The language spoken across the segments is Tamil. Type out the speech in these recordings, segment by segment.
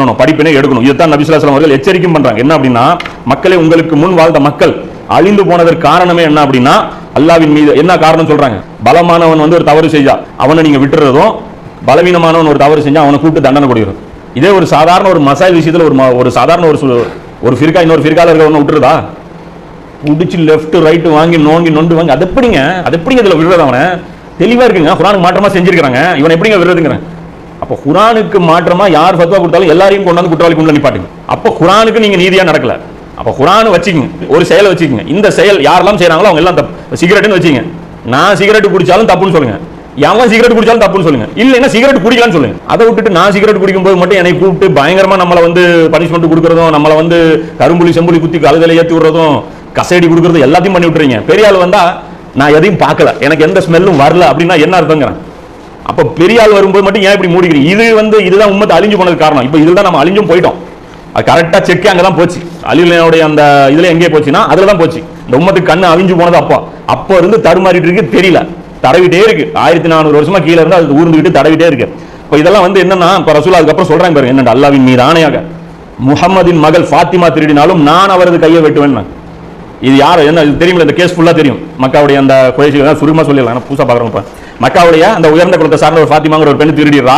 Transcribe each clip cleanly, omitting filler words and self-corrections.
பண்ணணும், படிப்பினை எடுக்கணும். இதுதான் நபி ஸல்லல்லாஹு அலைஹி வஸல்லம் அவர்கள் எச்சரிக்கையும் பண்றாங்க. என்ன அப்படின்னா, மக்களே உங்களுக்கு முன் வாழ்ந்த மக்கள் அழிந்து போனதற்கு காரணமே என்ன அப்படின்னா அல்லாஹ்வின் மீது என்ன காரணம் சொல்றாங்க. பலமானவன் வந்து ஒரு தவறு செஞ்சா அவனை நீங்க விட்டுறதும், பலவீனமானவன் ஒரு தவறு செஞ்சா அவனை கூப்பிட்டு தண்டனை கொடுக்கிறோம். இதே ஒரு சாதாரண ஒரு மசாயில் விஷயத்துல ஒரு சாதாரண ஒரு ஃபிர்கா இன்னொரு ஃபிர்கால இருக்கிறவனை விட்டுறதா? பிடிச்சி லெஃப்ட் ரைட்டு வாங்கி நொண்டு வாங்கி அது எப்படிங்க இதுல விடுறது? அவனை தெளிவா இருக்குங்க, குர்ஆனுக்கு மாற்றமா செஞ்சிருக்காங்க, இவனை எப்படிங்க விடுறதுங்கிறேன். அப்போ குர்ஆனுக்கு மாற்றமா யார் ஃபத்வா கொடுத்தாலும் எல்லாரையும் கொண்டாந்து குற்றவாளி குண்டல நிப்பாட்டுங்க. அப்போ குர்ஆனுக்கு நீங்க நீதியா நடக்கல. அப்போ குர்ஆன் வச்சுக்கங்க, ஒரு செயலை வச்சுக்கங்க. இந்த செயல் யாரெல்லாம் செய்யறாங்களோ அவங்க எல்லாம் தப்பு. சிகரெட்னு வச்சுங்க, நான் சிகரெட் குடிச்சாலும் தப்புன்னு சொல்லுங்க, எவன் சிகரெட் குடிச்சாலும் தப்புன்னு சொல்லுங்க. இல்லைன்னா சிகரெட் குடிக்கலாம்னு சொல்லுங்க. அதை விட்டுட்டு நான் சிகரெட் குடிக்கும் போது மட்டும் என்னை கூப்பிட்டு பயங்கரமா நம்மளை வந்து பனிஷ்மெண்ட் கொடுக்கறதும், நம்மளை வந்து கரும்புலி செம்புலி குத்தி கழுதையில ஏற்றி விடுறதும், கசையடி கொடுக்கறதும் எல்லாத்தையும் பண்ணி விட்டுறீங்க. பெரிய ஆள் வந்தா நான் எதையும் பார்க்கல, எனக்கு எந்த ஸ்மெல்லும் வரல அப்படின்னா என்ன அர்த்தங்கிறேன். அப்ப பெரிய ஆள் வரும்போது மட்டும் ஏன் இப்படி மூடிக்கிறீங்க? இதுதான் உம்மத்தை அழிஞ்சு போனதுக்கு காரணம். இப்ப இதுதான் நம்ம அழிஞ்சும் போயிட்டோம். அது கரெக்டா செக் அங்கதான் போச்சு. அலிலுடைய அந்த இதுல எங்கே போச்சுன்னா அதுலதான் போச்சு. இந்த உம்மத்துக்கு கண்ணு அழிஞ்சு போனது அப்போ இருந்து தடுமாறிட்டு இருக்கு, தெரியல, தடவிட்டே இருக்கு. 1400 வருஷமா கீழே இருந்து அது ஊர்ந்துகிட்டு தடவிட்டே இருக்கு. இப்போ இதெல்லாம் வந்து என்னன்னா, இப்போ ரசூல் அதுக்கப்புறம் சொல்றாங்க பாருங்க, என்னடா அல்லாஹ்வின் மீது ஆணையாக முஹம்மதின் மகள் ஃபாத்திமா திருடினாலும் நான் அவரது கையை வெட்டுவேன். இது யார் என்ன தெரியுமில்ல, இந்த கேஸ் ஃபுல்லா தெரியும். மக்காவுடைய அந்த குறைஷிகள் சுருமா சொல்லிடலாம், புதுசா பாக்குறோம். மக்காவுடைய அந்த உயர்ந்த குலத்தை சார்ந்த ஒரு ஃபாத்திமாங்கிற ஒரு பெண் திருடிடுறா.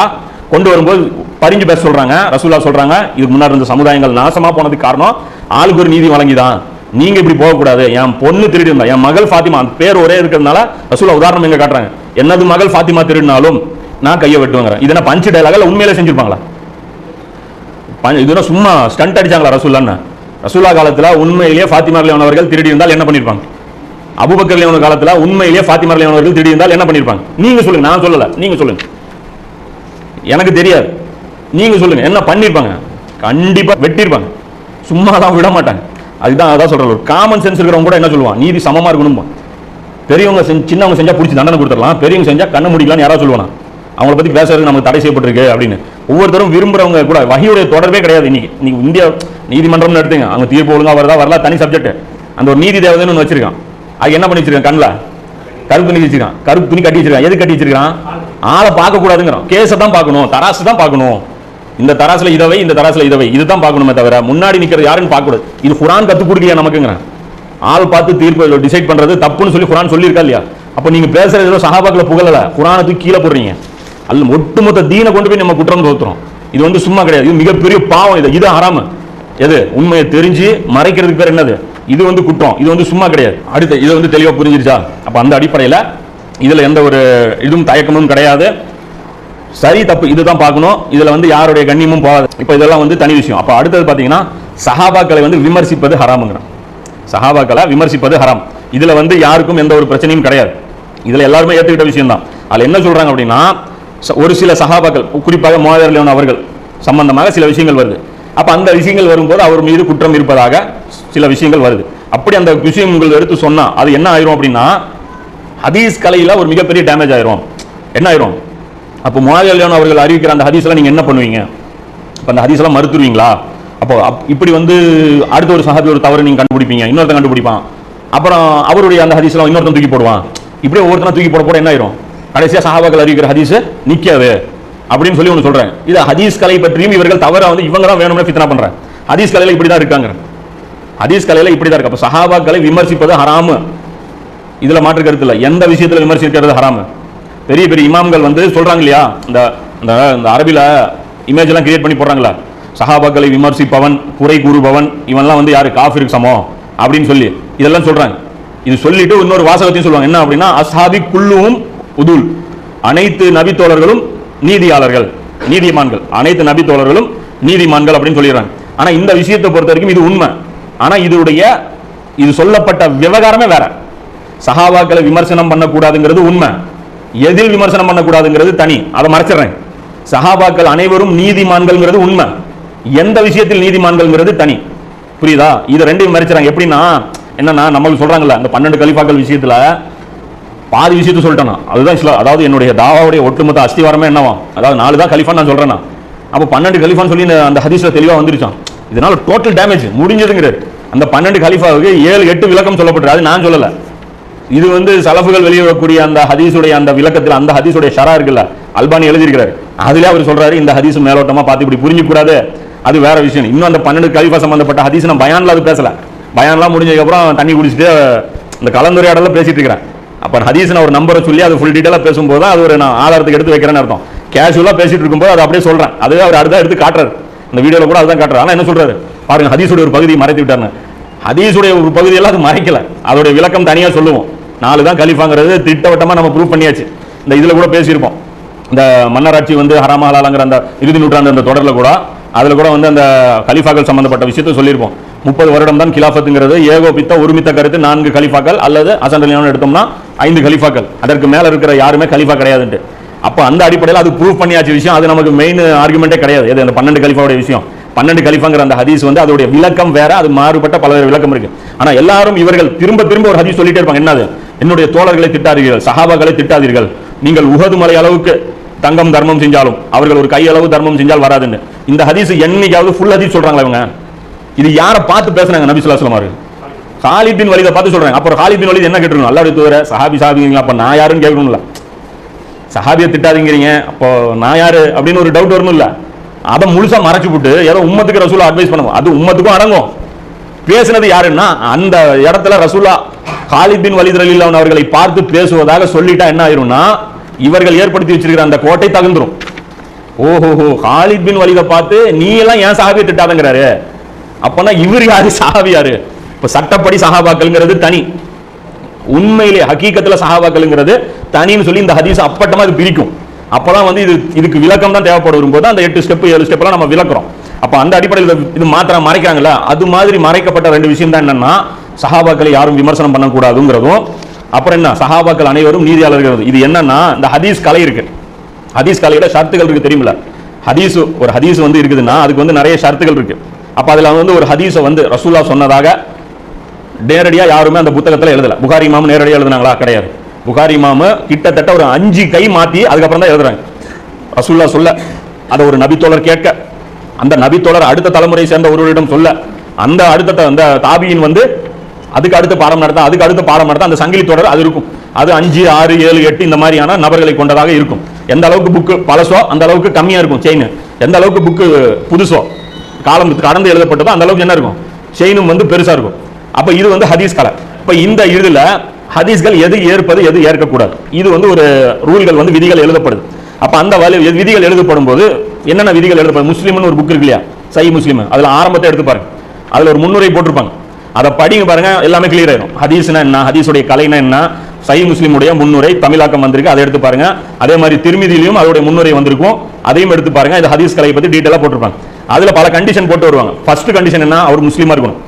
கொண்டு வரும்போது பரிஞ்சு பேச சொல்றாங்க. ரசூலா சொல்றாங்க, இதுக்கு முன்னாடி இருந்த சமுதாயங்கள் நாசமா போனதுக்கு காரணம் ஆளுக்கு ஒரு நீதி வழங்கிதான், நீங்க இப்படி போகக்கூடாது. என் பொண்ணு திருடி இருந்தா, என் மகள் ஃபாத்திமா, அந்த பேர் ஒரே இருக்கிறதுனால ரசூலா உதாரணம் எங்க காட்டுறாங்க. என்னது மகள் ஃபாத்திமா திருடினாலும் நான் கையை வெட்டுவேங்கிறேன். இது என்ன பஞ்சு டயலாக இல்ல உண்மையிலே செஞ்சிருப்பாங்களா? இது சும்மா ஸ்டண்ட் அடிச்சாங்களா ரசூல்லான்னு? ரசூலா காலத்துல உண்மையிலேயே ஃபாத்திமா ரலியல்லாஹு அவர்கள் திருடி இருந்தால் என்ன பண்ணிருப்பாங்க? அபூபக்கர் ரலியல்லாஹு காலத்துல உண்மையிலேயே ஃபாத்திமா ரலியல்லாஹு அவர்கள் திருடி இருந்தால் என்ன பண்ணிருப்பாங்க? நீங்க சொல்லுங்க, நான் சொல்லல, நீங்க சொல்லுங்க. எனக்கு தெரியாது, நீங்க சொல்லுங்க என்ன பண்ணிருப்பாங்க? கண்டிப்பா வெட்டிருப்பாங்க, சும்மா தான் விட மாட்டாங்க. அதுதான் அதான் சொல்ற, காமன் சென்ஸ் இருக்கிறவங்க கூட என்ன சொல்லுவான், நீதி சமமா இருக்கணும். பெரியவங்க சின்னவங்க செஞ்சா பிடிச்சி தண்டனை கொடுத்துடலாம், பெரியவங்க செஞ்சா கண்ணு முடிக்கலாம்னு யாராவது சொல்லுவானா? அவங்கள பத்தி பேசுறது நமக்கு தடை செய்யப்பட்டிருக்கு அப்படின்னு ஒவ்வொருத்தரும் விரும்புறவங்க கூட. வஹியுடைய தொடர்பே கிடையாது. இன்னைக்கு இந்தியா நீதிமன்றம்னு எடுத்துங்க, அவங்க தீர்ப்பு ஒழுங்கா வருதா வரல தனி சப்ஜெக்ட். அந்த ஒரு நீதி தேவதைன்னு ஒன்று வச்சிருக்கான். அது என்ன பண்ணி வச்சிருக்கான்? கண்ணில் கருப்பு துணி வச்சிருக்கான், கருப்பு துணி கட்டி வச்சிருக்கான். எது கட்டி வச்சிருக்கான்? ஆளை பார்க்க கூடாதுங்கிறான், கேஸை தான் பார்க்கணும், தராசு தான் பார்க்கணும். இந்த தராசுல இதவை, இந்த தராசுல இதவை, இதுதான் பார்க்கணுமே தவிர முன்னாடி நிக்கிறது யாருன்னு பார்க்க கூடாது. இது குர்ஆன் கத்து கொடுக்கலையா நமக்குங்கிறான். ஆள் பார்த்து தீர்ப்பு டிசைட் பண்றது தப்புன்னு சொல்லி குர்ஆன் சொல்லியிருக்கா இல்லையா? அப்ப நீங்க பேசுறது சஹாபாக்களை புகழல, குர்ஆனை தூக்கி கீழே போடுறீங்க. அல்ல ஒட்டுமொத்த தீனை கொண்டு போய் நம்ம குற்றம் தோத்துறோம். இது வந்து சும்மா கிடையாது, இது மிகப்பெரிய பாவம். இது ஹராம். எது உண்மையை தெரிஞ்சு மறைக்கிறதுக்கு பேர் என்னது? இது வந்து குற்றம். இது வந்து சும்மா கிடையாது. அடுத்து இது வந்து தெளிவா புரிஞ்சிருச்சா? அப்ப அந்த அடிப்படையில் இதுல எந்த ஒரு இதுவும் தயக்கமும் கிடையாது. சரி தப்பு இதுதான் பார்க்கணும். இதுல வந்து யாருடைய கண்ணியமும் போகாது. இப்ப இதெல்லாம் வந்து தனி விஷயம். அப்ப அடுத்தது பாத்தீங்கன்னா சஹாபாக்களை வந்து விமர்சிப்பது ஹராமுங்கிறான். சஹாபாக்களை விமர்சிப்பது ஹராம். இதுல வந்து யாருக்கும் எந்த ஒரு பிரச்சனையும் கிடையாது. இதுல எல்லாருமே ஏற்றுக்கிட்ட விஷயம் தான். அதுல என்ன சொல்றாங்க அப்படின்னா, ஒரு சில சஹாபாக்கள் குறிப்பாக முஆவியா ரலியல்லாஹு அவர்கள் சம்பந்தமாக சில விஷயங்கள் வருது. அப்ப அந்த விஷயங்கள் வரும்போது அவர் மீது குற்றம் இருப்பதாக சில விஷயங்கள் வருது. அப்படி அந்த விஷயங்கள் எடுத்து சொன்னா அது என்ன ஆயிரும் அப்படின்னா, ஹதீஸ் கலையில ஒரு மிகப்பெரிய டேமேஜ் ஆயிரும். என்ன ஆயிரும்? அப்போ முஆவியா ரலியல்லாஹு அவர்கள் அறிவிக்கிற அந்த ஹதீஸ்ல நீங்க என்ன பண்ணுவீங்க? அப்ப அந்த ஹதீஸ் எல்லாம் மறுத்துருவீங்களா? அப்போ இப்படி வந்து அடுத்த ஒரு சஹாபி ஒரு தவறு நீங்க கண்டுபிடிப்பீங்க, இன்னொருத்தன் கண்டுபிடிப்பான், அப்புறம் அவருடைய அந்த ஹதீஸ்லாம் இன்னொருத்தன் தூக்கி போடுவான். இப்படியே ஒவ்வொருத்தனா தூக்கி போட என்ன ஆயிரும்? கடைசியா சஹாபாக்கள் அறிவிக்கிற ஹதீஸ் நிக்காது அப்படின்னு சொல்லி ஒன்று சொல்றேன். இது ஹதீஸ் கலை பற்றியும் இவர்கள் தவறா வந்து இவங்க தான் வேணும்னு ஃபித்னா பண்றாங்க. ஹதீஸ் கலையில இப்படிதான் இருக்காங்க, ஹதீஸ் கலையில இப்படிதான் இருக்கு. அப்ப சஹாபாக்களை விமர்சிப்பது ஹராமு, இதுல மாற்று கருத்து இல்லை. எந்த விஷயத்துல விமர்சிக்கிறது ஹராமு? பெரிய பெரிய இமாம்கள் வந்து சொல்றாங்க இல்லையா, இந்த அரபில இமேஜ் எல்லாம் கிரியேட் பண்ணி போடுறாங்களா, சஹாபாக்களை விமர்சிப்பவன், குறை கூறுபவன், இவன்லாம் வந்து யாரு காஃபிருக்கு சமம் அப்படின்னு சொல்லி இதெல்லாம் சொல்றாங்க. இது சொல்லிட்டு இன்னொரு வாசகத்தையும் சொல்லுவாங்க. என்ன அப்படின்னா, அஸ்ஹாபி குல்லுஹும் உதுல், அனைத்து நபி தோழர்களும் நீதியாளர்கள், நீதிமான்கள், அனைத்து நபி தோழர்களும் நீதிமான்கள் அப்படின்னு சொல்லிடுறாங்க. ஆனா இந்த விஷயத்தை பொறுத்த வரைக்கும் இது உண்மை. ஆனா இது சொல்லப்பட்ட விவகாரமே வேற. சஹாபாக்களை விமர்சனம் பண்ணக்கூடாதுங்கிறது உண்மை, எதில் விமர்சனம் பண்ணக்கூடாதுங்கிறது தனி, அதை மறைச்சிடுறேன். சஹாபாக்கள் அனைவரும் நீதிமான்கள்ங்கிறது உண்மை, எந்த விஷயத்தில் நீதிமான்கள்ங்கிறது தனி. புரியுதா? இது ரெண்டையும் மறைச்சிடறாங்க. எப்படின்னா என்னன்னா, நம்மளுக்கு சொல்றாங்கல்ல அந்த 12 கலிஃபாக்கள் விஷயத்துல பாதி விஷயத்தை சொல்லிட்டேன். அதுதான் இஸ்லாம். அதாவது என்னுடைய தாவாவுடைய ஒட்டுமொத்த அஸ்திவாரமே என்னவா, அதாவது 4 தான் கலிஃபான்னு நான் சொல்றேன். அப்போ 12 கலிஃபான்னு சொல்லி அந்த ஹதீஸ்ல தெளிவா வந்துருச்சான். இதனால டோட்டல் டேமேஜ் முடிஞ்சதுங்கிறது. அந்த 12 கலிஃபாவுக்கு 7-8 விளக்கம் சொல்லப்பட்டது, அது நான் சொல்லல. இது வந்து சலஃபுகள் வெளியிடக்கூடிய அந்த ஹதீஸுடைய அந்த விளக்கத்தில் அந்த ஹதீஸுடைய ஷரா இருக்குல்ல, அல்பானி எழுதியிருக்கிறார். அதுல அவர் சொல்றாரு, இந்த ஹதீஸ் மேலோட்டமா பார்த்து இப்படி புரிஞ்சக்கூடாது, அது வேற விஷயம். இன்னும் அந்த 12 கலீஃபா சம்பந்தப்பட்ட ஹதீஸ் நான் பயான்ல அது பேசல. பயான்லாம் முடிஞ்சதுக்கு அப்புறம் தண்ணி குடிச்சிட்டு இந்த கலந்துரையாடல பேசிட்டு இருக்கிறேன். அப்ப ஹதீஸ் நான் ஒரு நம்பரை சொல்லி அது ஃபுல் டீடைலா பேசும்போது அது ஒரு நான் ஆதாரத்துக்கு எடுத்து வைக்கிறேன்னு அர்த்தம். கேஷுவலா பேசிட்டு இருக்கும்போது அதை அப்படியே சொல்றேன். அது அவர் அடுத்த எடுத்து காட்டுறாரு. இந்த வீடியோல கூட அதுதான் காட்டுறாரு. ஆனா என்ன சொல்றாரு பாருங்க, ஹதீஸுடைய ஒரு பகுதியை மறைத்து விட்டாருன்னு. ஹதீஸுடைய ஒரு பகுதியெல்லாம் அது மறைக்கல. அதோட விளக்கம் தனியா சொல்லுவோம். 4 தான் கலீஃபாங்கிறது திட்டவட்டமா நம்ம ப்ரூவ் பண்ணியாச்சு. இந்த இதுல கூட பேசியிருப்போம். இந்த மன்னராட்சி வந்து ஹராமா ஹலாலுங்கிற அந்த இறுதி நூற்றாண்டு அந்த தொடர்ல கூட அதுல கூட வந்து அந்த கலீஃபாக்கள் சம்பந்தப்பட்ட விஷயத்தை சொல்லியிருப்போம். 30 வருடம் தான் கிலாஃபத்துங்கிறது ஏகோபித்த ஒருமித்த கருத்து 4 கலீஃபாக்கள் அல்லது ஹசன் ரலியல்லாஹு எடுத்தோம்னா 5 கலீஃபாக்கள், அதற்கு மேல இருக்கிற யாருமே கலீஃபா கிடையாதுன்ட்டு. அப்ப அந்த அடிப்படையில் அது ப்ரூவ் பண்ணியாச்சு விஷயம். அது நமக்கு மெயின் ஆர்குமெண்டே கிடையாது. இது அந்த 12 கலீஃபாவுடைய விஷயம். 12 கலீஃபாங்கிற அந்த ஹதீஸ் வந்து அதோடைய விளக்கம் வேற, அது மாறுபட்ட பல்வேறு விளக்கம் இருக்கு. ஆனா எல்லாரும் இவர்கள் திரும்ப திரும்ப ஒரு ஹதீஸ் சொல்லிட்டே இருப்பாங்க. என்னது? என்னுடைய தோழர்களை திட்டாதீர்கள், சஹாபாக்களை திட்டாதீர்கள். நீங்கள் உஹது மலை அளவுக்கு தங்கம் தர்மம் செஞ்சாலும் அவர்கள் ஒரு கையளவு தர்மம் செஞ்சால் வராதுன்னு. இந்த ஹதீஸ் என்னைக்காவது ஃபுல் ஹதீஸ் சொல்றாங்களா இவங்க? இது யாரை பார்த்து பேசுறாங்க? நபி ஸல்லல்லாஹு அலைஹி வஸல்லம் காலித் பின் வலீதை பார்த்து சொல்றாங்க. அப்புறம் காலித் பின் வலீத் என்ன கேட்டுருக்கணும்? அல்லாஹ்வுடைய தூதரே சஹாபிங்களா? அப்ப நான் யாருன்னு கேட்கணும்ல. சஹாபியை திட்டாதீங்கிறீங்க, அப்போ நான் யாரு அப்படின்னு ஒரு டவுட் வரணும் இல்ல. அதை முழுசா மறைச்சு போட்டு ஏதோ உம்மத்துக்கு ரசூலா அட்வைஸ் பண்ணுவோம். அது உம்மத்துக்கும் அடங்கும். பேசுனது யாருன்னா அந்த இடத்துல ரசூலா காலித் பின் வலீத் ரலியல்லாஹு அன்ஹு அவர்களை பார்த்து பேசுவதாக சொல்லிட்டா என்ன ஆயிரும்னா, இவர்கள் ஏற்படுத்தி வச்சிருக்கிற அந்த கோட்டை தகர்ந்துரும். ஓஹோ, காலித் பின் வலீதை பார்த்து நீ எல்லாம் ஏன் சஹாபியை திட்டாதங்கிறாரு? அப்பனா இவர் யாரு, சஹாபி யாரு? இப்ப சட்டப்படி சஹாபாக்கள்ங்கிறது தனி, உண்மையிலே ஹகீகத்துல சஹாபாக்கள்ங்கிறது தனின்னு சொல்லி இந்த ஹதீஸ் அப்பட்டமா அது பிரிக்கும். அப்பதான் வந்து இதுக்கு விளக்கம் தான் தேவைப்படும். வரும்போது அந்த 8 ஸ்டெப் 7 ஸ்டெப் எல்லாம் நம்ம விளக்குறோம். அப்ப அந்த அடிப்படையில் இது மாத்திரம் மறைக்கிறாங்கல்ல, அது மாதிரி மறைக்கப்பட்ட 2 விஷயம் தான் என்னன்னா, சஹாபாக்களை யாரும் விமர்சனம் பண்ணக்கூடாதுங்கிறதும், அப்புறம் என்ன சஹாபாக்கள் அனைவரும் நீதியாளர்கள். இது என்னன்னா இந்த ஹதீஸ் கலை இருக்கு. ஹதீஸ் கலையில ஷர்த்துகள் இருக்கு தெரியுமில்ல. ஒரு ஹதீஸ் வந்து இருக்குதுன்னா அதுக்கு வந்து நிறைய ஷர்த்துகள் இருக்கு. அப்ப அதுல வந்து ஒரு ஹதீஸை வந்து ரசூலா சொன்னதாக நேரடியா யாருமே அந்த புத்தகத்துல எழுதல. புகாரி இமாம் நேரடியா எழுதுனாங்களா? கிடையாது. புகாரி இமாம் கிட்டத்தட்ட ஒரு 5 கை மாத்தி அதுக்கப்புறம் தான் எழுதுறாங்க. ரசூலா சொல்ல, அதை ஒரு நபித்தோழர் கேட்க, அந்த நபித்தோழர் அடுத்த தலைமுறையை சேர்ந்த ஒருவரிடம் சொல்ல, அந்த அடுத்த அந்த தாபியின் வந்து அதுக்கு அடுத்த பாடம் நடத்த, அதுக்கு அடுத்த பாடம் நடத்த, அந்த சங்கிலி தொடர் அது இருக்கும். அது 5, 6, 7, 8 இந்த மாதிரியான நபர்களை கொண்டதாக இருக்கும். எந்த அளவுக்கு புக்கு பழசோ அந்த அளவுக்கு கம்மியா இருக்கும் செயின். எந்த அளவுக்கு புக்கு புதுசோ காலம் கடந்து எழுதப்பட்டதோ அந்த அளவுக்கு என்ன இருக்கும், செயினும் வந்து பெருசா இருக்கும். அப்ப இது வந்து ஹதீஸ் கலை. இப்ப இந்த இதுல ஹதீஸ்கள் எது ஏற்பது எது ஏற்கக்கூடாது, இது வந்து ஒரு ரூல்கள் வந்து விதிகள் எழுதப்படுது. அப்ப அந்த விதிகள் எழுதப்படும் போது என்னென்ன விதிகள் எழுதப்படும்? முஸ்லீம்னு ஒரு புக் இருக்கு இல்லையா, சஹீஹ் முஸ்லிம், அதுல ஆரம்பத்தை எடுத்து பாருங்க. அதுல ஒரு முன்னுரை போட்டிருப்பாங்க. அதை படிங்க பாருங்க, எல்லாமே கிளியர் ஆயிடும். ஹதீஸ்னா என்ன, ஹதீஸுடைய கலைனா என்ன, சஹீஹ் முஸ்லிமுடைய முன்னுரை தமிழாக்கம் வந்திருக்கு, அதை எடுத்து பாருங்க. அதே மாதிரி திருமிதியிலும் அதோட முன்னுரை வந்திருக்கும், அதையும் எடுத்து பாருங்க. இது ஹதீஸ் கலையை பத்தி டீடைலா போட்டிருப்பாங்க. அதுல பல கண்டிஷன் போட்டு வருவாங்க. ஃபர்ஸ்ட் கண்டிஷன் என்ன, அவர் முஸ்லீமா இருக்கணும்.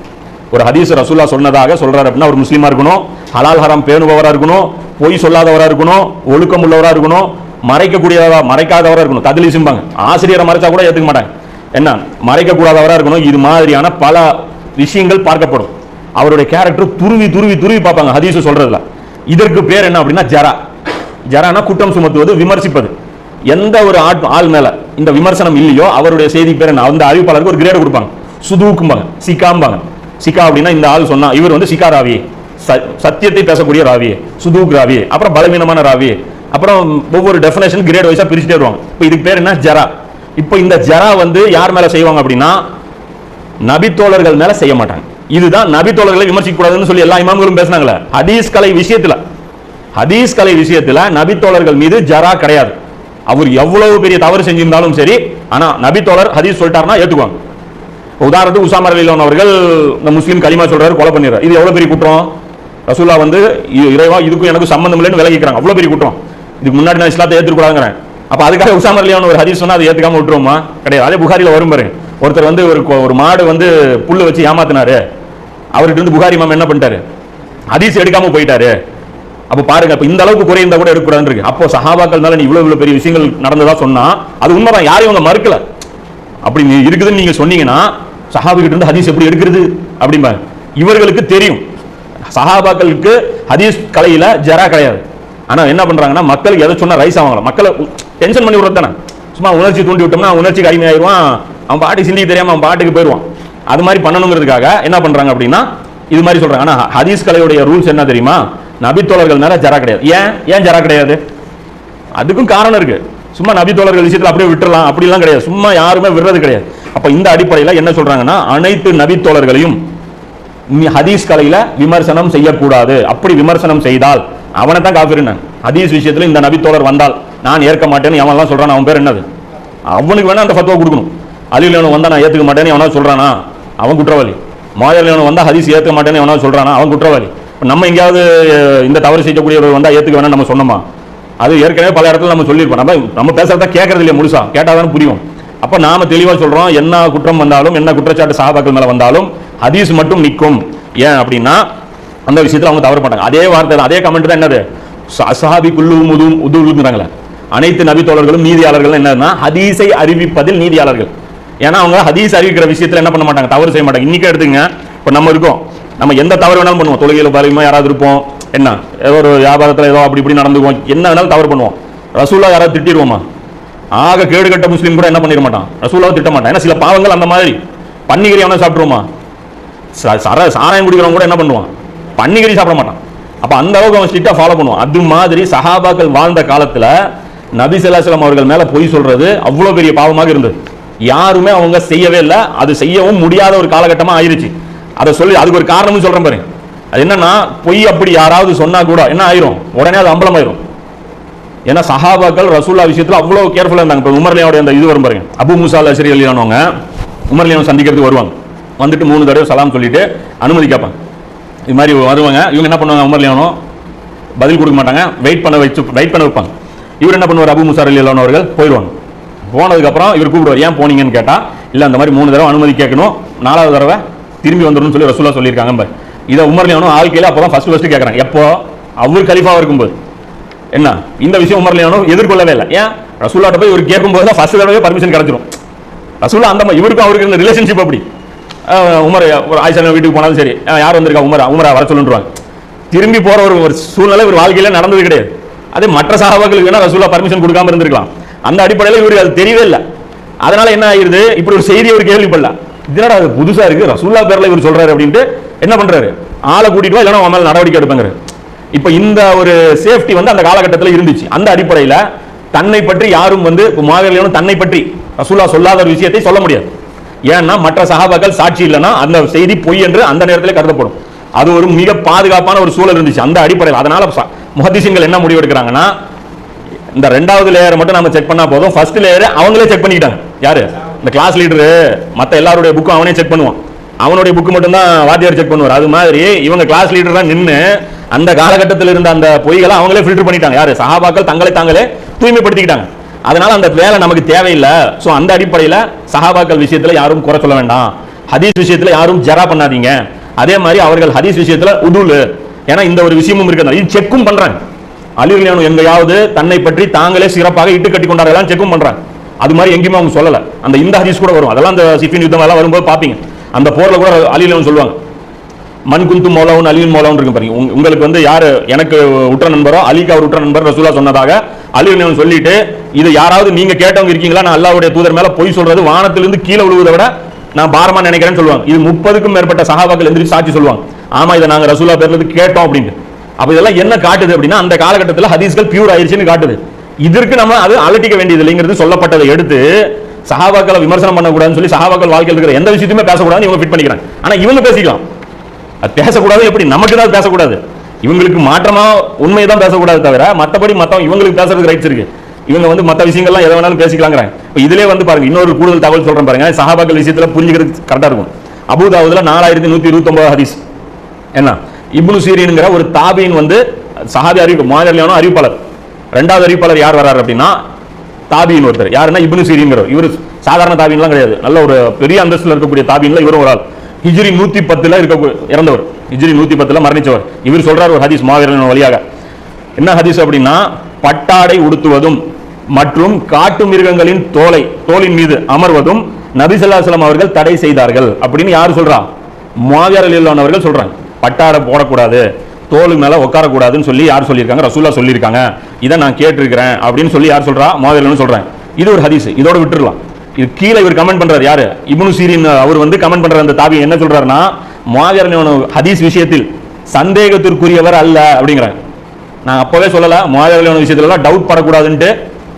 ஒரு ஹதீஸ் ரசூலா சொன்னதாக சொல்றாரு அப்படின்னா அவர் முஸ்லீமா இருக்கணும், ஹலால் ஹராம் பேணுபவரா இருக்கணும், பொய் சொல்லாதவரா இருக்கணும், ஒழுக்கம் உள்ளவரா இருக்கணும், மறைக்கக்கூடியவரா மறைக்காதவரா இருக்கணும். தத்லீஸும்பாங்க, ஆசிரியரை மறைச்சா கூட ஏத்துக்க மாட்டாங்க. என்ன, மறைக்க கூடாதவரா இருக்கணும். இது மாதிரியான பல விஷயங்கள் பார்க்கப்படும். அவருடைய கேரக்டர் துருவி துருவி துருவி பார்ப்பாங்க ஹதீஸ் சொல்றதுல. இதற்கு பேர் என்ன அப்படின்னா ஜரா. ஜரானா குற்றம் சுமத்துவது, விமர்சிப்பது. எந்த ஒரு ஆள் மேல இந்த விமர்சனம் இல்லையோ அவருடைய செய்தி பேர் என்ன, அந்த அறிவிப்பாளருக்கு ஒரு கிரேட் கொடுப்பாங்க, சுதூக்கும்பாங்க, சிக்காம்பாங்க. சிக்கா அப்படின்னா இந்த ஆள் சொன்னா இவர் வந்து சிக்கா ராவி, சத்தியத்தை பேசக்கூடிய ராவி, சுதூக் ராவி, அப்புறம் பலவீனமான ராவி, அப்புறம் ஒவ்வொரு டெஃபினேஷன் கிரேட் வைஸா பிரிச்சுட்டே வருவாங்க. இப்போ இதுக்கு பேர் என்ன, ஜரா. இப்போ இந்த ஜரா வந்து யார் மேல செய்வாங்க அப்படின்னா நபித்தோழர்கள் மேல செய்ய மாட்டாங்க. இதுதான் நபித்தோழர்களை விமர்சிக்க கூடாதுன்னு சொல்லி எல்லா இமாம்களும் பேசினாங்களே. ஹதீஸ் கலை விஷயத்துல நபித்தோழர்கள் மீது ஜரா கிடையாது. அவர் எவ்வளவு பெரிய தவறு செஞ்சிருந்தாலும் சரி, ஆனா நபித்தோழர் ஹதீஸ் சொல்லிட்டாருன்னா ஏத்துக்குவாங்க. உதாரணத்துக்கு உசாமா ரலியல்லாஹு அவர்கள் இந்த முஸ்லீம் கலிமா சொல்றாரு, கொலை பண்ணிடுறாரு. இது எவ்வளவு பெரிய குற்றம்? ரசூலா வந்து இறைவா இதுக்கும் எனக்கு சம்பந்தம் இல்லைன்னு விலகிக்கிறாங்க. அவ்வளவு பெரிய குற்றம். இதுக்கு முன்னாடி நான் இஸ்லாத்தை ஏற்றுக்கூடாதுங்கிறேன். அப்ப அதுக்காக உசாமா ரலியல்லாஹு ஒரு ஹதீஸ் சொன்னா அதை ஏத்துக்காம விட்டுருவோமா? கிடையாது. அதே புகாரில வரும் பாருங்க, ஒருத்தர் வந்து ஒரு மாடு வந்து புல்லு வச்சு ஏமாத்தினாரு. அவர்கிட்ட இருந்து புகாரி இமாம் என்ன பண்ணிட்டாரு, ஹதீஸ் எடுக்காம போயிட்டாரு. அப்ப பாருங்க, அப்ப இந்த அளவுக்கு குறைந்தா கூட எடுக்கக்கூடாதுன்னு இருக்கு. அப்போ சஹாபாக்கள்னால நீ இவ்வளவு பெரிய விஷயங்கள் நடந்ததா சொன்னா அது உண்மைதான், யாரையும் அவங்க மறுக்கல. அப்படி இருக்குதுன்னு நீங்க சொன்னீங்கன்னா சஹாபிகிட்ட இருந்து ஹதீஸ் எப்படி எடுக்கிறது அப்படிம்பாங்க. இவர்களுக்கு தெரியும் சஹாபாக்களுக்கு ஹதீஸ் கலையில ஜரா கிடையாது. ஆனா என்ன பண்றாங்கன்னா மக்களுக்கு எதை சொன்னா ரைஸ் ஆவாங்களா, மக்களை டென்ஷன் பண்ணி விடுறது தானே. சும்மா உணர்ச்சி தூண்டி விட்டோம்னா உணர்ச்சிக்கு அடிமையாயிருவான், அவன் பாட்டுக்கு சிந்திக்க தெரியாம அவன் பாட்டுக்கு போயிடுவான். அது மாதிரி பண்ணணுங்கிறதுக்காக என்ன பண்றாங்க அப்படின்னா இது மாதிரி சொல்றாங்க. ஆனா ஹதீஸ் கலையுடைய ரூல்ஸ் என்ன தெரியுமா, நபித்தோழர்கள் மேல ஜரா கிடையாது. ஏன் ஜரா கிடையாது? அதுக்கும் காரணம் இருக்கு. சும்மா நபித்தோழர்கள் விஷயத்துல அப்படியே விட்டுறலாம் அப்படிலாம் கிடையாது. சும்மா யாருமே விடுறது கிடையாது. அப்ப இந்த அடிப்படையில் என்ன சொல்றாங்கன்னா, அனைத்து நபி தோழர்களையும் ஹதீஸ் கலையில விமர்சனம் செய்யக்கூடாது. அப்படி விமர்சனம் செய்தால் அவனை தான் காஃபிர்னா. ஹதீஸ் விஷயத்துல இந்த நபி தோழர் வந்தால் நான் ஏற்க மாட்டேன்னு எவன்லாம் சொல்றான், அவன் பேர் என்னது? அவனுக்கு வேணா அந்த ஃபத்வா கொடுக்கணும். அலிலவன் வந்தா நான் ஏத்துக்க மாட்டேன்னு எவனா சொல்றானா, அவன் குற்றவாளி. மாயலவன் வந்தா ஹதீஸ் ஏத்துக்க மாட்டேன்னு எவனா சொல்றானா, அவன் குற்றவாளி. நம்ம எங்கேயாவது இந்த தவறு செய்யக்கூடியவர் வந்தா ஏத்துக்க வேணா நம்ம சொன்னோமா? அது ஏற்கனவே பல இடத்துல நம்ம சொல்லியிருப்போம். நம்ம பேசுறதா கேட்கறது இல்லையா, முழுசா கேட்டாதான் புரியும். அப்ப நாம தெளிவா சொல்றோம், என்ன குற்றம் வந்தாலும் என்ன குற்றச்சாட்டு சஹாபாக்கள் மேல வந்தாலும் ஹதீஸ் மட்டும் நிற்கும். ஏன் அப்படின்னா அந்த விஷயத்துல அவங்க தவறு பண்ணாங்க. அதே வார்த்தை அதே கமெண்ட் தான் என்னது, அஸ்ஹாபி குல்லுஹும் உதுலுங்கிறாங்களே, அனைத்து நபி தோழர்களும் நீதியாளர்கள். என்னன்னா ஹதீஸை அறிவிப்பதில் நீதியாளர்கள். ஏன்னா அவங்க ஹதீஸ் அறிவிக்கிற விஷயத்துல என்ன பண்ண மாட்டாங்க, தவறு செய்ய மாட்டாங்க. இன்னைக்கு எடுத்துங்க, இப்ப நம்ம இருக்கோம், நம்ம எந்த தவறு வேணாலும் பண்ணுவோம். தொழுகையில பாருமா யாராவது இருப்போம், என்ன ஏதோ ஒரு வியாபாரத்தில் ஏதோ அப்படி இப்படி நடந்துக்குவோம், என்ன வேணாலும் தவறு பண்ணுவோம். ரசூலா யாராவது திட்டிடுவோமா? ஆக கேடு கட்ட முஸ்லீம் கூட என்ன பண்ணிட மாட்டான், ரசூலாவை திட்ட மாட்டான். ஏன்னா சில பாவங்கள் அந்த மாதிரி. பன்னிகரி அவனை சாப்பிட்டுருவோமா? சாராயம் குடிக்கிறவங்க கூட என்ன பண்ணுவான், பன்னிகரி சாப்பிட மாட்டான். அப்ப அந்த அளவுக்கு அவன் ஸ்ட்ரிக்டா ஃபாலோ பண்ணுவான். அது மாதிரி சஹாபாக்கள் வாழ்ந்த காலத்துல நபி ஸல்லல்லாஹு அலைஹி வஸல்லம் அவர்கள் மேல பொய் சொல்றது அவ்வளவு பெரிய பாவமாக இருந்தது. யாருமே அவங்க செய்யவே இல்லை, அது செய்யவும் முடியாத ஒரு காலகட்டமா ஆயிருச்சு. அதை சொல்லி அதுக்கு ஒரு காரணமும் சொல்றேன் பாருங்க. அது என்னன்னா, பொய் அப்படி யாராவது சொன்னா கூட என்ன ஆயிரும், உடனே அது அம்பலமாயிரும். ஏன்னா சஹாபாக்கள் ரசூல்லா விஷயத்துல அவ்வளவு கேர்ஃபுல்லா இருந்தாங்க. இப்போ உமர்லியாவுடைய அந்த இது வரும் பாருங்க, அபு மூசா அல் அஷ்அரி ரலியல்லாஹு உமர்லியாவை சந்திக்கிறதுக்கு வருவாங்க. வந்துட்டு 3 தடவை சலாம் சொல்லிட்டு அனுமதி கேட்பாங்க. இது மாதிரி வருவாங்க. இவங்க என்ன பண்ணுவாங்க, உமர்லியானோ பதில் கொடுக்க மாட்டாங்க, வெயிட் பண்ண வைப்பாங்க. இவர் என்ன பண்ணுவார், அபு மூசா ரலியல்லாஹு அவர்கள் போயிடுவாங்க. போனதுக்கப்புறம் இவர் கூப்பிடுவார், ஏன் போனீங்கன்னு கேட்டா, இல்லை அந்த மாதிரி 3 தடவை அனுமதி கேட்கணும், 4வது தடவை திரும்பி வந்துடும் சொல்லி ரசூலா சொல்லியிருக்காங்க. இதை உமர்லியானோ ஆழ்க்கையில் அப்போ தான் ஃபர்ஸ்ட் கேட்குறாங்க. எப்போ அவர் கலீஃபாவாக இருக்கும்போது. என்ன இந்த விஷயம் உமர்லியானோ எதிர்கொள்ளவே இல்லை. ஏன், ரசூலாட்ட போய் இவர் கேட்கும்போது தான் ஃபர்ஸ்ட் தடவை பர்மிஷன் கிடைச்சிடும். ரசூலா அந்த இவருக்கும் அவருக்கு இந்த ரிலேஷன்ஷிப் அப்படி. உமர் ஒரு ஆயிஷா வீட்டுக்கு போனாலும் சரி, யார் வந்திருக்கா, உமரா வர சொல்லுன்றாங்க. திரும்பி போற ஒரு சூழ்நிலை ஒரு வாழ்க்கையில நடந்தது கிடையாது. அதே மற்ற சஹாபாக்களுக்கு வேணா ரசூலா பர்மிஷன் கொடுக்காம இருந்திருக்கலாம். அந்த அடிப்படையில் இவருக்கு அது தெரியவே இல்லை. அதனால என்ன ஆயிருது, இப்படி ஒரு செய்தி ஒரு கேள்விப்படல, இதனால அது புதுசா இருக்கு, ரசூல்லா பேர்ல இவர் சொல்றாரு அப்படின்ட்டு என்ன பண்றாரு, ஆளை கூட்டிட்டு வா, இல்லைன்னா மேல நடவடிக்கை எடுப்பாங்க. இப்ப இந்த ஒரு சேஃப்டி அந்த காலகட்டத்தில் இருந்துச்சு. அந்த அடிப்படையில் தன்னை பற்றி யாரும் முஆவியா தன்னை பற்றி ரசூலா சொல்லாத ஒரு விஷயத்தை சொல்ல முடியாது. ஏன்னா மற்ற சஹாபாக்கள் சாட்சி இல்லைன்னா அந்த செய்தி பொய் என்று அந்த நேரத்தில் கருதப்படும். அது ஒரு மிக பாதுகாப்பான ஒரு சூழல் இருந்துச்சு அந்த அடிப்படையில். அதனால முஹத்திஸீன்கள் என்ன முடிவு எடுக்கிறாங்கன்னா, இந்த 2வது லேயரை மட்டும் நம்ம செக் பண்ணா போதும், ஃபர்ஸ்ட் லேயரை அவங்களே செக் பண்ணிக்கிட்டாங்க. யாரு, இந்த கிளாஸ் லீடரு மற்ற எல்லாருடைய புக்கும் அவனே செக் பண்ணுவான். அவனுடைய புக்கு மட்டும் தான் வாத்தியார் செக் பண்ணுவார். அது மாதிரி இவங்க கிளாஸ் லீடர் தான் நின்று அந்த காலகட்டத்தில் இருந்த அந்த பொய்களை அவங்களே ஃபில்டர் பண்ணிட்டாங்க. யாரு, சஹாபாக்கள் தங்களை தாங்களே தூய்மைப்படுத்திக்கிட்டாங்க. அதனால அந்த வேலை நமக்கு தேவையில்லை. ஸோ அந்த அடிப்படையில் சஹாபாக்கள் விஷயத்துல யாரும் குறை சொல்ல வேண்டாம், ஹதீஸ் விஷயத்துல யாரும் ஜரா பண்ணாதீங்க. அதே மாதிரி அவர்கள் ஹதீஸ் விஷயத்துல உதுலு, ஏன்னா இந்த ஒரு விஷயமும் இருக்கிறது, இது செக்கும் பண்றாங்க. அலி ரலியல்லாஹு எங்கேயாவது தன்னை பற்றி தாங்களே சிறப்பாக இட்டு கட்டி கொண்டார்கள் செக்கும் பண்றாங்க. அது மாதிரி எங்கேயுமே அவங்க சொல்லல. அந்த இந்த ஹதீஸ் கூட வரும், அதெல்லாம் அந்த சிஃபின் யுத்தம் எல்லாம் வரும்போது பாப்பீங்க. அந்த போர்ல கூட அலி ரலியல்லாஹு சொல்லுவாங்க, மன் குந்து மௌலாவுன் அலியின் மௌலாவுன் இருக்கு பாருங்க. உங்களுக்கு யாரு எனக்கு உற்ற நண்பரோ அலிக்கு அவர் உற்ற நண்பர் ரசூலா சொன்னதாக அலி ரலியல்லாஹு சொல்லிட்டு, இது யாராவது நீங்க கேட்டவங்க இருக்கீங்களா, நான் அல்லாஹ்வுடைய தூதர் மேல பொய் சொல்றது வானத்திலிருந்து கீழே விழுவதை விட நான் பாரமா நினைக்கிறேன்னு சொல்லுவாங்க. இது 30க்கும் மேற்பட்ட சஹாபாக்கள் எந்திரிச்சு சாட்சி சொல்லுவாங்க, ஆமா இதை நாங்க ரசூலா பேர்ல இருந்து கேட்டோம் அப்படின்னு. அப்ப இதெல்லாம் என்ன காட்டுது அப்படின்னா, அந்த காலகட்டத்தில் ஹதீஸ்கள் பியூர் ஆயிருச்சுன்னு காட்டுது. இதற்கு நம்ம அது அலட்டிக்க வேண்டியது இல்லைங்கிறது சொல்லப்பட்டதை எடுத்து சஹாபாக்களை விமர்சனம் பண்ணக்கூடாதுன்னு சொல்லி சஹாபாக்கள் வாழ்க்கையில் இருக்கிற எந்த விஷயத்தையுமே பேசக்கூடாதுன்னு இவங்க ஃபிட் பண்ணிக்கிறாங்க. ஆனா இவங்க பேசிக்கலாம், அது பேசக்கூடாது. எப்படி, நமக்கு தான் பேசக்கூடாது, இவங்களுக்கு மாற்றமா உண்மையை தான் பேசக்கூடாது தவிர மற்றபடி மற்ற இவங்களுக்கு பேசுறதுக்கு ரைட்ஸ் இருக்கு. இவங்க மற்ற விஷயங்கள்லாம் எதை வேணாலும் பேசிக்கலாங்கிறாங்க. இப்போ இதிலே பாருங்க, இன்னொரு கூடுதல் தகவல் சொல்றேன் பாருங்க, சஹாபாக்கள் விஷயத்துல புரிஞ்சுக்கிறது கரெக்டா இருக்கும். அபூதாவுதுல 4129 ஹதீஸ். என்ன, இப்னு சீரீன்ங்கிற ஒரு தாபீன் சஹாபி முஆவியா அறிவிப்பாளர். 2வது அறிவிப்பாளர் யார் வர்றாரு அப்படின்னா, தாபீன் ஒருத்தர். யாருன்னா இப்னு சீரீன்ங்கிறவர். இவர் சாதாரண தாபீன்லாம் கிடையாது, நல்ல ஒரு பெரிய அந்தஸ்துல இருக்கக்கூடிய தாபீன்ல இவரும் ஒரு ஆள். ஹிஜ்ரி 110 இறந்தவர், ஹிஜ்ரி 110 மரணிச்சவர். இவர் சொல்றார் ஒரு ஹதீஸ் முஆவியா வழியாக. என்ன ஹதீஸ் அப்படின்னா, பட்டாடை உடுத்துவதும் மற்றும் காட்டு மிருகங்களின் தோலின் மீது அமர்வதும் நபி ஸல்லல்லாஹு அலைஹி வஸல்லம் அவர்கள் தடை செய்தார்கள் அப்படின்னு யார் சொல்றா, முஆவியா ரலியல்லாஹு அன்ஹு அவர்கள் சொல்றாங்க. பட்டாடை போடக்கூடாது, தோல் மேல உட்காரக்கூடாதுன்னு சொல்லி யார் சொல்லியிருக்காங்க, ரசூலுல்லாஹ் சொல்லியிருக்காங்க. இதை நான் கேட்டிருக்கிறேன் அப்படின்னு சொல்லி யார் சொல்றா, முஆவியா ரலியல்லாஹு சொல்றேன். இது ஒரு ஹதீஸ், இதோட விட்டுறலாம். இது கீழே இவர் கமெண்ட் பண்றாரு, யாரு, இப்னு சீரின் அவர் கமெண்ட் பண்ற அந்த தாபி என்ன சொல்றாருன்னா, முஆவியா ரலியல்லாஹு அன்ஹு ஹதீஸ் விஷயத்தில் சந்தேகத்திற்குரியவர் அல்ல அப்படிங்கிறாங்க. நான் அப்பவே சொல்லல, முஆவியா ரலியல்லாஹு அன்ஹு விஷயத்துல டவுட் படக்கூடாதுன்ட்டு,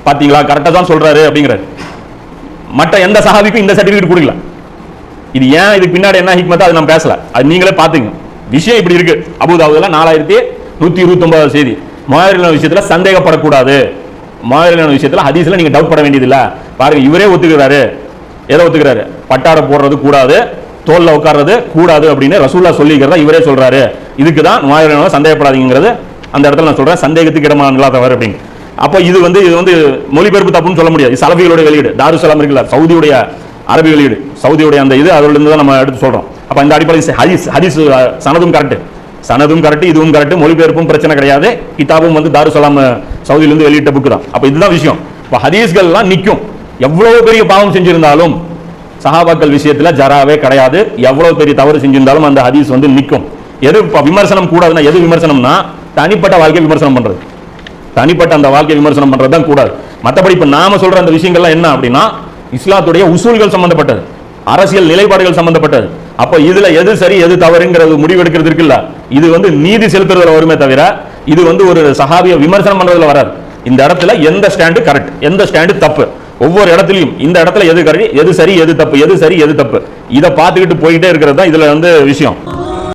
பாத்தீங்களா கரெக்டா தான் சொல்றாரு அப்படிங்கிறாரு. மற்ற எந்த சஹாபிக்கும் இந்த சர்டிபிகேட் கொடுக்கல. இது ஏன், இதுக்கு பின்னாடி என்ன ஹிக்மத் அது நம்ம பேசல, அது நீங்களே பாத்துங்க. விஷயம் இப்படி இருக்கு. அபூதாவுதுல 4129 செய்தி. முஹாஜிரின் விஷயத்துல சந்தேகப்படக்கூடாது. முஹாஜிரின் விஷயத்துல ஹதீஸ்ல நீங்க டவுட் பட வேண்டியது இல்ல. பாருங்க, இவரே ஒத்துக்கிறாரு. எதை ஒத்துக்கிறாரு? பட்டாட போடுறது கூடாது, தோல்ல உட்கார்றது கூடாது அப்படின்னு ரசூலுல்லாஹ் சொல்லிக்கிறதா இவரே சொல்றாரு. இதுக்கு தான் முஹாஜிரின் சந்தேகப்படாதீங்கிறது அந்த இடத்துல நான் சொல்றேன், சந்தேகத்துக்கு இடமானங்களா தவறு அப்படின்னு. அப்போ இது வந்து மொழிபெயர்ப்பு தப்புன்னு சொல்ல முடியாது. சலஃபிகளுடைய வெளியீடு, தாருசலாம் இருக்குல்ல, சவுதியுடைய அரபி வெளியீடு, சவுதியுடைய அந்த இது அதுல இருந்து தான் நம்ம எடுத்து சொல்றோம். அப்ப இந்த அடிப்படையில் ஹதீஸ் சனதும் கரெக்ட், இதுவும் கரெக்ட், மொழிபெயர்ப்பும் பிரச்சனை கிடையாது. கிதாபும் வந்து தாருசலாம் சவுதியிலிருந்து வெளியிட்ட புக்கு தான். அப்ப இதுதான் விஷயம். இப்ப ஹதீஸ்கள் எல்லாம் நிற்கும். எவ்வளவு பெரிய பாவம் செஞ்சிருந்தாலும் சஹாபாக்கள் விஷயத்துல ஜராவே கிடையாது. எவ்வளவு பெரிய தவறு செஞ்சிருந்தாலும் அந்த ஹதீஸ் வந்து நிற்கும். எது விமர்சனம் கூடாதுன்னா, எது விமர்சனம்னா தனிப்பட்ட வாழ்க்கை விமர்சனம் பண்றது, தனிப்பட்ட அந்த வாழ்க்கை விமர்சனம் பண்றது தான் கூடாது. மற்றபடி இப்ப நாம சொல்ற அந்த விஷயங்கள்லாம் என்ன அப்படின்னா, இஸ்லாத்துடைய உசூல்கள் சம்பந்தப்பட்டது, அரசியல் நிலைப்பாடுகள் சம்பந்தப்பட்டது. அப்ப இதுல எது சரி எது தவறுங்கிறது முடிவெடுக்கிறது இருக்குல்ல, இது வந்து நீதி செலுத்துறதுல வருமே தவிர இது வந்து ஒரு சஹாபிய விமர்சனம் பண்றதுல வராது. இந்த இடத்துல எந்த ஸ்டாண்டு கரெக்ட், எந்த ஸ்டாண்டு தப்பு, ஒவ்வொரு இடத்துலையும் இந்த இடத்துல எது கரெக்ட், எது சரி எது தப்பு, எது சரி எது தப்பு, இதை பார்த்துக்கிட்டு போயிட்டே இருக்கிறது தான் இதுல வந்து விஷயம்.